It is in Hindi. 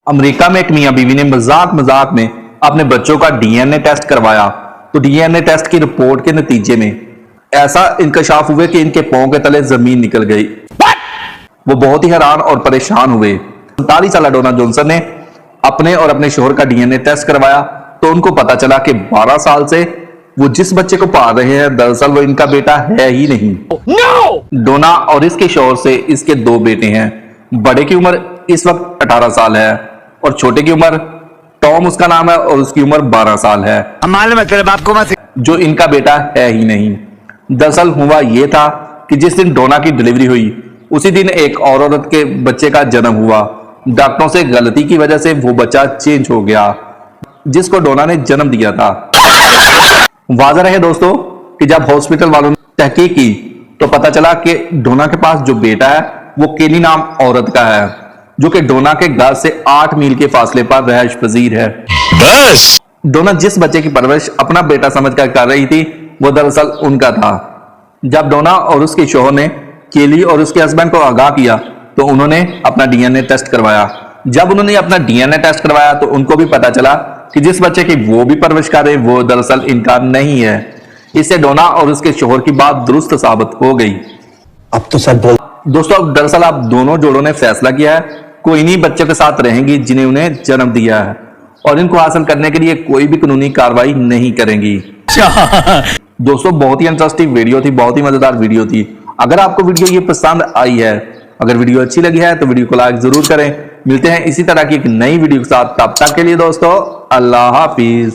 अमेरिका में एक मियां बीवी ने मजाक मजाक में अपने बच्चों का डीएनए टेस्ट करवाया। तो डीएनए टेस्ट की रिपोर्ट के नतीजे में ऐसा इंकशाफ हुए कि इनके पांव के तले जमीन निकल गई। वो बहुत ही हैरान और परेशान हुए। 47 साल डोना जॉनसन ने अपने और अपने शोहर का डीएनए टेस्ट करवाया तो उनको पता चला कि 12 साल से वो जिस बच्चे को पाल रहे हैं दरअसल वो इनका बेटा है ही नहीं। डोना और इसके शोहर से इसके 2 बेटे हैं। बड़े की उम्र इस वक्त 18 साल है और छोटे की उम्र टॉम उसका नाम है और उसकी उम्र 12 साल है। जो इनका बेटा है ही नहीं। दरअसल हुआ यह था कि जिस दिन डोना की डिलीवरी हुई उसी दिन एक और औरत के बच्चे का जन्म हुआ। डॉक्टरों से गलती की वजह से वो बच्चा चेंज हो गया जिसको डोना ने जन्म दिया था। वाज़ेह रहे दोस्तों कि जब हॉस्पिटल वालों ने तहकीक की तो पता चला कि डोना के पास जो बेटा है वो केली नाम औरत का है जो कि डोना के घर से 8 मील के फासले पर रहश पजीर है। डोना जिस बच्चे की परवरिश अपना बेटा समझकर कर रही थी वो दरअसल उनका था। जब डोना और उसके शोहर ने केली और उसके हस्बैंड को आगाह किया तो उन्होंने अपना डीएनए टेस्ट करवाया। जब उन्होंने अपना डीएनए टेस्ट करवाया तो उनको भी पता चला कि जिस बच्चे की वो भी परवरिश कर रहे वो दरअसल इनका नहीं है। इससे डोना और उसके शोहर की बात दुरुस्त साबित हो गई। अब तो सच बोल दोस्तों दरअसल अब दोनों जोड़ों ने फैसला किया है कोई इन्हीं बच्चों के साथ रहेंगी जिन्हें उन्हें जन्म दिया है और इनको हासिल करने के लिए कोई भी कानूनी कार्रवाई नहीं करेंगी। दोस्तों बहुत ही इंटरेस्टिंग वीडियो थी, बहुत ही मजेदार वीडियो थी। अगर आपको वीडियो ये पसंद आई है, अगर वीडियो अच्छी लगी है तो वीडियो को लाइक जरूर करें। मिलते हैं इसी तरह की एक नई वीडियो के साथ, तब तक के लिए दोस्तों अल्लाह हाफिज।